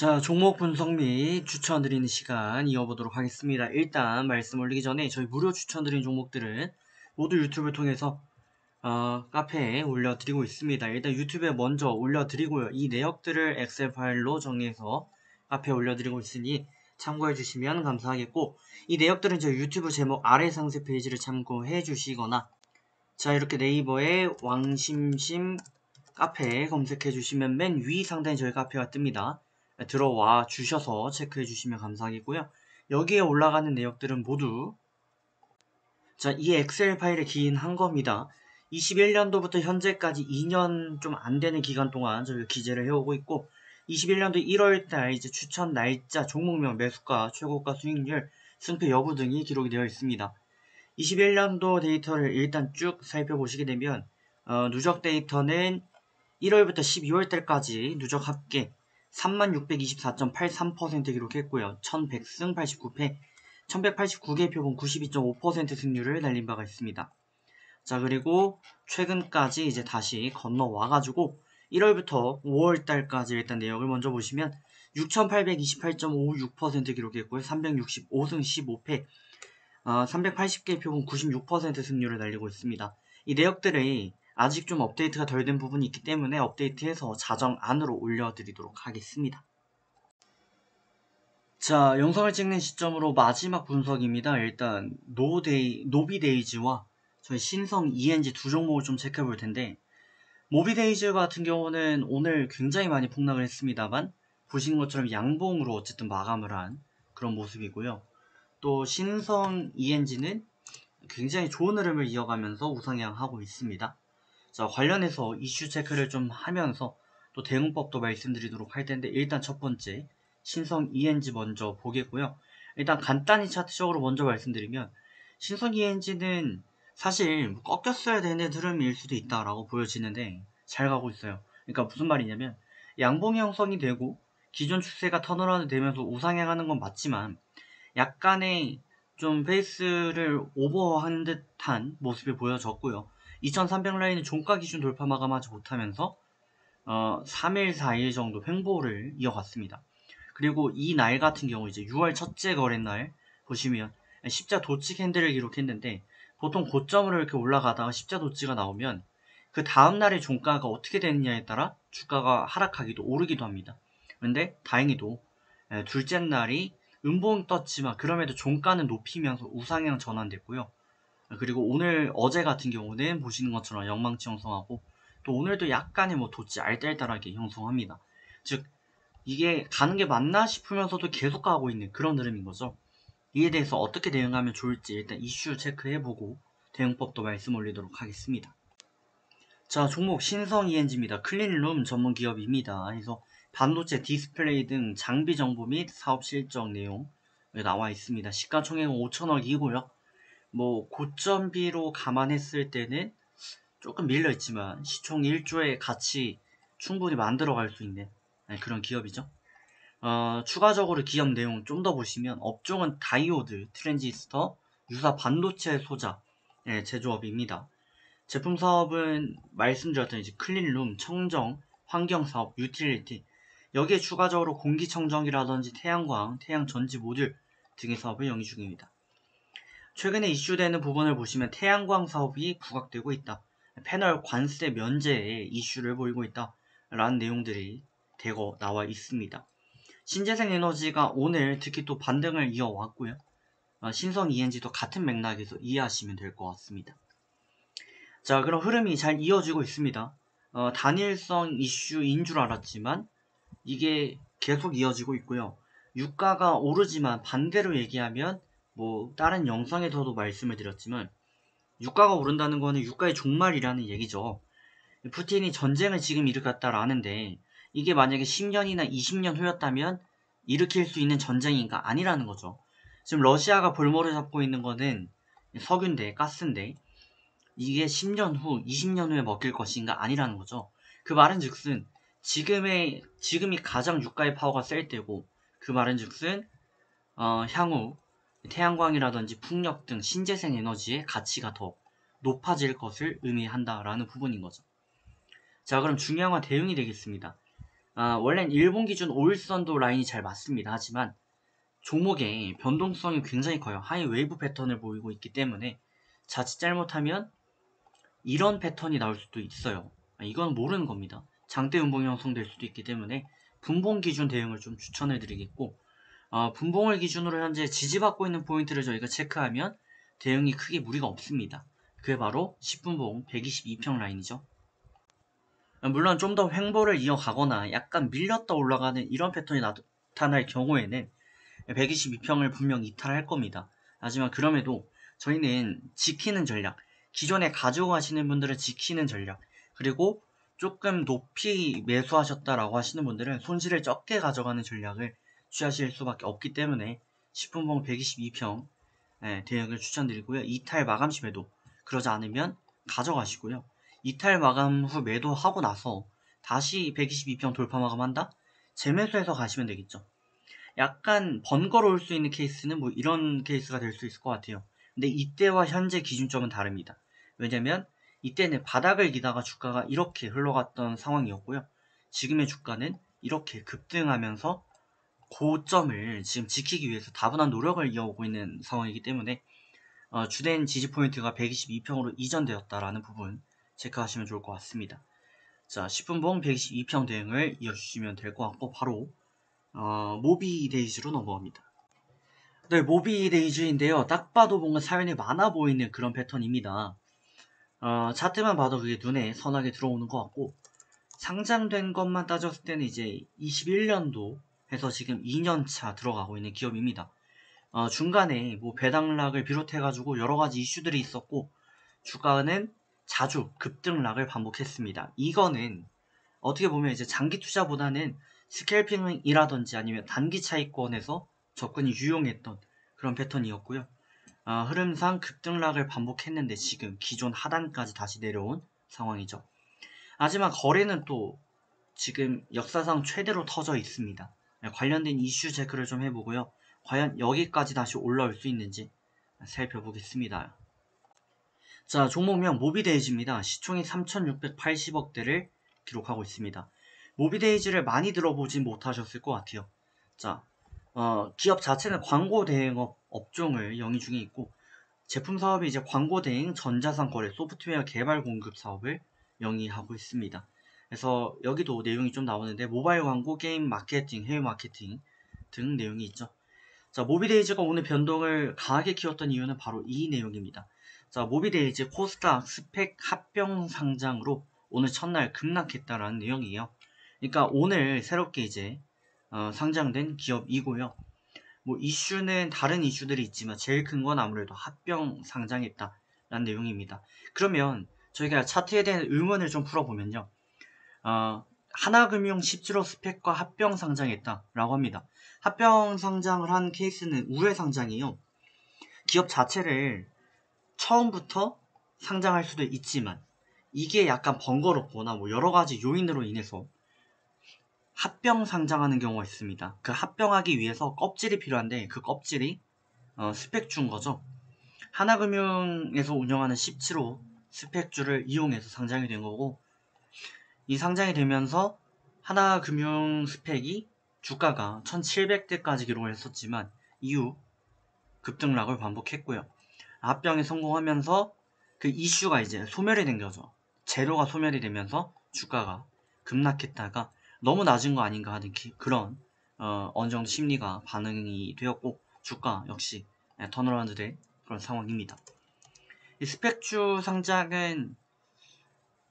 자, 종목 분석 및 추천드리는 시간 이어보도록 하겠습니다. 일단 말씀 올리기 전에 저희 무료 추천드린 종목들은 모두 유튜브를 통해서 카페에 올려드리고 있습니다. 일단 유튜브에 먼저 올려드리고요. 이 내역들을 엑셀 파일로 정리해서 카페에 올려드리고 있으니 참고해 주시면 감사하겠고, 이 내역들은 저희 유튜브 제목 아래 상세 페이지를 참고해 주시거나, 자, 이렇게 네이버에 왕심심 카페 검색해 주시면 맨 위 상단에 저희 카페가 뜹니다. 들어와 주셔서 체크해 주시면 감사하겠고요. 여기에 올라가는 내역들은 모두 이 엑셀 파일에 기인한 겁니다. 21년도부터 현재까지 2년 좀 안 되는 기간 동안 저희가 기재를 해오고 있고, 21년도 1월달 이제 추천 날짜, 종목명, 매수가, 최고가 수익률, 승패 여부 등이 기록이 되어 있습니다. 21년도 데이터를 일단 쭉 살펴보시게 되면 누적 데이터는 1월부터 12월달까지 누적 합계 3624.83% 기록했고요. 1100승 89패, 1189개 표본 92.5% 승률을 날린 바가 있습니다. 자, 그리고 최근까지 이제 다시 건너와가지고 1월부터 5월달까지 일단 내역을 먼저 보시면 6828.56% 기록했고요. 365승 15패, 380개 표본 96% 승률을 날리고 있습니다. 이 내역들이 아직 좀 업데이트가 덜 된 부분이 있기 때문에 업데이트해서 자정 안으로 올려드리도록 하겠습니다. 자, 영상을 찍는 시점으로 마지막 분석입니다. 일단 노비데이즈와 저희 신성 ENG 두 종목을 좀 체크해 볼 텐데, 모비데이즈 같은 경우는 오늘 굉장히 많이 폭락을 했습니다만 보시는 것처럼 양봉으로 어쨌든 마감을 한 그런 모습이고요. 또 신성 ENG는 굉장히 좋은 흐름을 이어가면서 우상향하고 있습니다. 자, 관련해서 이슈 체크를 좀 하면서 또 대응법도 말씀드리도록 할 텐데, 일단 첫 번째 신성 ENG 먼저 보겠고요. 일단 간단히 차트적으로 먼저 말씀드리면, 신성 ENG는 사실 꺾였어야 되는 흐름일 수도 있다라고 보여지는데 잘 가고 있어요. 그러니까 무슨 말이냐면, 양봉 형성이 되고 기존 추세가 턴어라운드 되면서 우상향하는 건 맞지만 약간의 좀 페이스를 오버한 듯한 모습이 보여졌고요. 2300 라인은 종가 기준 돌파 마감하지 못하면서 3일, 4일 정도 횡보를 이어갔습니다. 그리고 이 날 같은 경우 이제 6월 첫째 거래날 보시면 십자 도치 캔들을 기록했는데, 보통 고점으로 이렇게 올라가다가 십자 도치가 나오면 그 다음날의 종가가 어떻게 되느냐에 따라 주가가 하락하기도 오르기도 합니다. 근데 다행히도 둘째 날이 음봉 떴지만 그럼에도 종가는 높이면서 우상향 전환됐고요. 그리고 어제 같은 경우는 보시는 것처럼 영망치 형성하고, 또 오늘도 약간의 도치 알딸딸하게 형성합니다. 즉, 이게 가는 게 맞나 싶으면서도 계속 가고 있는 그런 흐름인 거죠. 이에 대해서 어떻게 대응하면 좋을지 일단 이슈 체크해보고 대응법도 말씀 올리도록 하겠습니다. 자, 종목 신성 ENG입니다. 클린룸 전문 기업입니다. 그래서 반도체, 디스플레이 등 장비 정보 및 사업 실적 내용 나와 있습니다. 시가총액은 5천억이고요. 고점비로 감안했을 때는 조금 밀려있지만 시총 1조의 가치 충분히 만들어갈 수 있는 그런 기업이죠. 추가적으로 기업 내용 좀 더 보시면, 업종은 다이오드, 트랜지스터, 유사 반도체 소자 제조업입니다. 제품 사업은 말씀드렸던 이제 클린룸, 청정, 환경사업, 유틸리티, 여기에 추가적으로 공기청정기라든지 태양광, 태양전지 모듈 등의 사업을 영위 중입니다. 최근에 이슈되는 부분을 보시면 태양광 사업이 부각되고 있다, 패널 관세 면제에 이슈를 보이고 있다 라는 내용들이 대거 나와 있습니다. 신재생 에너지가 오늘 특히 또 반등을 이어왔고요. 신성 ENG도 같은 맥락에서 이해하시면 될 것 같습니다. 자, 그럼 흐름이 잘 이어지고 있습니다. 단일성 이슈인 줄 알았지만 이게 계속 이어지고 있고요. 유가가 오르지만 반대로 얘기하면 다른 영상에서도 말씀을 드렸지만, 유가가 오른다는 거는 유가의 종말이라는 얘기죠. 푸틴이 전쟁을 지금 일으켰다라는데, 이게 만약에 10년이나 20년 후였다면 일으킬 수 있는 전쟁인가? 아니라는 거죠. 지금 러시아가 볼모를 잡고 있는 거는 석유인데, 가스인데, 이게 10년 후, 20년 후에 먹힐 것인가? 아니라는 거죠. 그 말은즉슨 지금이 가장 유가의 파워가 셀 때고, 그 말은즉슨 향후 태양광이라든지 풍력 등 신재생 에너지의 가치가 더 높아질 것을 의미한다라는 부분인 거죠. 자, 그럼 중요한 건 대응이 되겠습니다. 원래는 일본 기준 5일선도 라인이 잘 맞습니다. 하지만 종목의 변동성이 굉장히 커요. 하이 웨이브 패턴을 보이고 있기 때문에 자칫 잘못하면 이런 패턴이 나올 수도 있어요. 이건 모르는 겁니다. 장대 음봉이 형성될 수도 있기 때문에 분봉 기준 대응을 좀 추천해 드리겠고, 분봉을 기준으로 현재 지지받고 있는 포인트를 저희가 체크하면 대응이 크게 무리가 없습니다. 그게 바로 10분봉 122평 라인이죠. 물론 좀 더 횡보를 이어가거나 약간 밀렸다 올라가는 이런 패턴이 나타날 경우에는 122평을 분명 이탈할 겁니다. 하지만 그럼에도 저희는 지키는 전략, 기존에 가지고 가시는 분들은 지키는 전략, 그리고 조금 높이 매수하셨다라고 하시는 분들은 손실을 적게 가져가는 전략을 취하실 수밖에 없기 때문에 10분봉 122평 대응을 추천드리고요. 이탈 마감 시 매도, 그러지 않으면 가져가시고요. 이탈 마감 후 매도하고 나서 다시 122평 돌파 마감한다? 재매수해서 가시면 되겠죠. 약간 번거로울 수 있는 케이스는 뭐 이런 케이스가 될 수 있을 것 같아요. 근데 이때와 현재 기준점은 다릅니다. 왜냐면 이때는 바닥을 기다가 주가가 이렇게 흘러갔던 상황이었고요. 지금의 주가는 이렇게 급등하면서 고점을 지금 지키기 위해서 다분한 노력을 이어오고 있는 상황이기 때문에 주된 지지 포인트가 122평으로 이전되었다라는 부분 체크하시면 좋을 것 같습니다. 자, 10분봉 122평 대응을 이어주시면 될 것 같고, 바로 모비 데이즈로 넘어갑니다. 네, 모비 데이즈인데요. 딱 봐도 뭔가 사연이 많아 보이는 그런 패턴입니다. 차트만 봐도 그게 눈에 선하게 들어오는 것 같고, 상장된 것만 따졌을 때는 이제 21년도 해서 지금 2년차 들어가고 있는 기업입니다. 중간에 뭐 배당락을 비롯해가지고 여러가지 이슈들이 있었고, 주가는 자주 급등락을 반복했습니다. 이거는 어떻게 보면 이제 장기 투자보다는 스캘핑이라든지 아니면 단기 차익권에서 접근이 유용했던 그런 패턴이었고요. 흐름상 급등락을 반복했는데 지금 기존 하단까지 다시 내려온 상황이죠. 하지만 거래는 또 지금 역사상 최대로 터져 있습니다. 관련된 이슈 체크를 좀 해보고요. 과연 여기까지 다시 올라올 수 있는지 살펴보겠습니다. 자, 종목명 모비데이즈입니다. 시총이 3,680억대를 기록하고 있습니다. 모비데이즈를 많이 들어보진 못하셨을 것 같아요. 자, 기업 자체는 광고 대행업 업종을 영위 중에 있고, 제품 사업이 이제 광고 대행, 전자상 거래, 소프트웨어 개발 공급 사업을 영위하고 있습니다. 그래서 여기도 내용이 좀 나오는데, 모바일 광고, 게임 마케팅, 해외 마케팅 등 내용이 있죠. 자, 모비데이즈가 오늘 변동을 강하게 키웠던 이유는 바로 이 내용입니다. 자, 모비데이즈 코스닥 스펙 합병 상장으로 오늘 첫날 급락했다라는 내용이에요. 그러니까 오늘 새롭게 이제 상장된 기업이고요. 뭐 이슈는 다른 이슈들이 있지만 제일 큰 건 아무래도 합병 상장했다라는 내용입니다. 그러면 저희가 차트에 대한 의문을 좀 풀어보면요. 하나금융 10주로 스펙과 합병 상장했다라고 합니다. 합병 상장을 한 케이스는 우회 상장이에요. 기업 자체를 처음부터 상장할 수도 있지만 이게 약간 번거롭거나 뭐 여러가지 요인으로 인해서 합병 상장하는 경우가 있습니다. 그 합병하기 위해서 껍질이 필요한데 그 껍질이 스펙주인 거죠. 하나금융에서 운영하는 17호 스펙주를 이용해서 상장이 된 거고, 이 상장이 되면서 하나금융 스펙이 주가가 1700대까지 기록을 했었지만 이후 급등락을 반복했고요. 합병에 성공하면서 그 이슈가 이제 소멸이 된 거죠. 재료가 소멸이 되면서 주가가 급락했다가 너무 낮은 거 아닌가 하는 그런 어느 정도 심리가 반응이 되었고, 주가 역시 턴어라운드 된 그런 상황입니다. 이 스펙주 상장은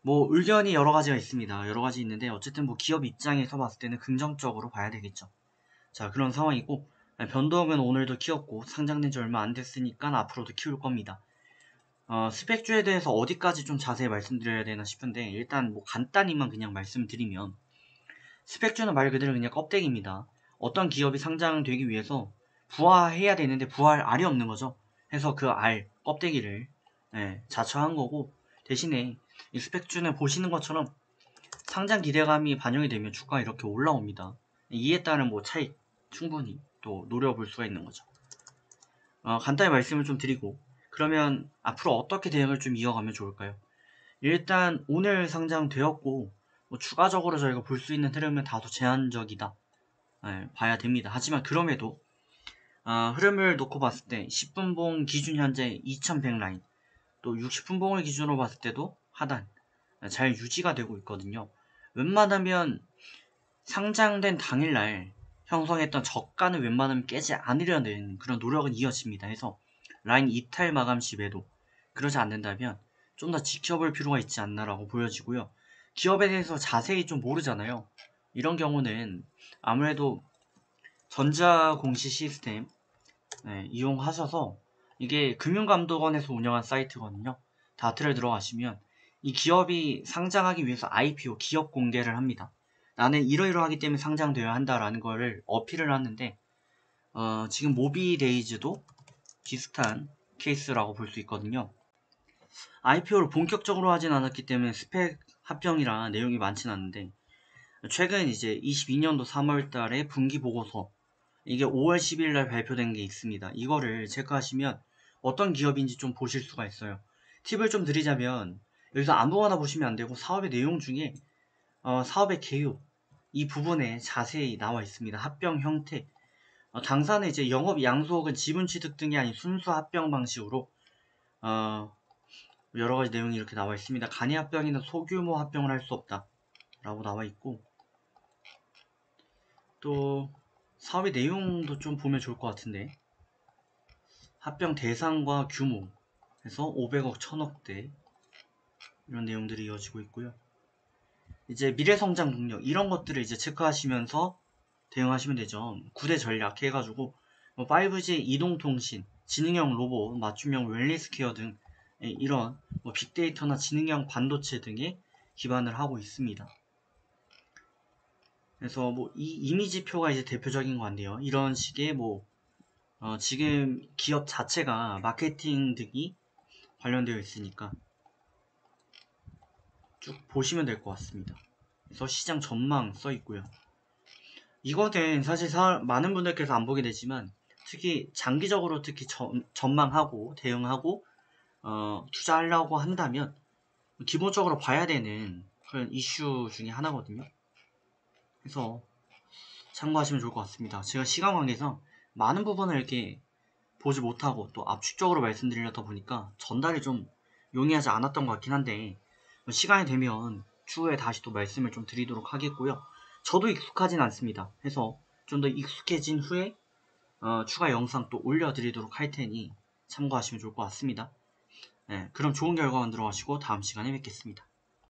뭐 의견이 여러 가지가 있습니다. 여러 가지 있는데 어쨌든 뭐 기업 입장에서 봤을 때는 긍정적으로 봐야 되겠죠. 자, 그런 상황이고, 변동은 오늘도 키웠고 상장된 지 얼마 안 됐으니까 앞으로도 키울 겁니다. 스펙주에 대해서 어디까지 좀 자세히 말씀드려야 되나 싶은데, 일단 뭐 간단히만 그냥 말씀드리면, 스펙주는 말 그대로 그냥 껍데기입니다. 어떤 기업이 상장되기 위해서 부화해야 되는데 부화할 알이 없는 거죠. 해서 그 알, 껍데기를 자처한 거고, 대신에 이 스펙주는 보시는 것처럼 상장 기대감이 반영이 되면 주가가 이렇게 올라옵니다. 이에 따른 뭐 차익 충분히 또 노려볼 수가 있는 거죠. 간단히 말씀을 좀 드리고, 그러면 앞으로 어떻게 대응을 좀 이어가면 좋을까요? 일단 오늘 상장되었고 뭐 추가적으로 저희가 볼 수 있는 흐름은 다소 제한적이다 봐야 됩니다. 하지만 그럼에도 흐름을 놓고 봤을 때 10분봉 기준 현재 2100 라인, 또 60분봉을 기준으로 봤을 때도 하단 잘 유지가 되고 있거든요. 웬만하면 상장된 당일날 형성했던 저가는 웬만하면 깨지 않으려는 그런 노력은 이어집니다. 해서 라인 이탈 마감 시 매도, 그러지 않는다면 좀 더 지켜볼 필요가 있지 않나라고 보여지고요. 기업에 대해서 자세히 좀 모르잖아요. 이런 경우는 아무래도 전자공시 시스템 이용하셔서, 이게 금융감독원에서 운영한 사이트거든요. 다트를 들어가시면 이 기업이 상장하기 위해서 IPO 기업 공개를 합니다. 나는 이러이러하기 때문에 상장되어야 한다라는 거를 어필을 하는데, 지금 모비데이즈도 비슷한 케이스라고 볼 수 있거든요. IPO를 본격적으로 하진 않았기 때문에 스펙 합병이라 내용이 많진 않은데, 최근 이제 22년도 3월달에 분기 보고서, 이게 5월 10일날 발표된 게 있습니다. 이거를 체크하시면 어떤 기업인지 좀 보실 수가 있어요. 팁을 좀 드리자면, 여기서 아무거나 보시면 안 되고 사업의 내용 중에 사업의 개요, 이 부분에 자세히 나와 있습니다. 합병 형태, 당사는 이제 영업 양수 혹은 지분 취득 등이 아닌 순수 합병 방식으로 여러 가지 내용이 이렇게 나와 있습니다. 간이 합병이나 소규모 합병을 할 수 없다 라고 나와 있고, 또 사업의 내용도 좀 보면 좋을 것 같은데, 합병 대상과 규모 해서 500억, 1000억대 이런 내용들이 이어지고 있고요. 이제 미래성장 동력 이런 것들을 이제 체크하시면서 대응하시면 되죠. 9대 전략 해가지고 5G 이동통신, 지능형 로봇, 맞춤형 웰니스케어 등 이런 빅데이터나 지능형 반도체 등에 기반을 하고 있습니다. 그래서 이 이미지표가 이제 대표적인 것 같네요. 이런 식의 지금 기업 자체가 마케팅 등이 관련되어 있으니까 쭉 보시면 될 것 같습니다. 그래서 시장 전망 써 있고요. 이거는 사실 많은 분들께서 안 보게 되지만, 특히 장기적으로 특히 전망하고 대응하고 투자하려고 한다면 기본적으로 봐야 되는 그런 이슈 중에 하나거든요. 그래서 참고하시면 좋을 것 같습니다. 제가 시간 관계상 많은 부분을 이렇게 보지 못하고 또 압축적으로 말씀드리려다 보니까 전달이 좀 용이하지 않았던 것 같긴 한데, 시간이 되면 추후에 다시 또 말씀을 좀 드리도록 하겠고요. 저도 익숙하진 않습니다. 해서 좀 더 익숙해진 후에 추가 영상 또 올려드리도록 할 테니 참고하시면 좋을 것 같습니다. 네, 그럼 좋은 결과 만들어 가시고 다음 시간에 뵙겠습니다.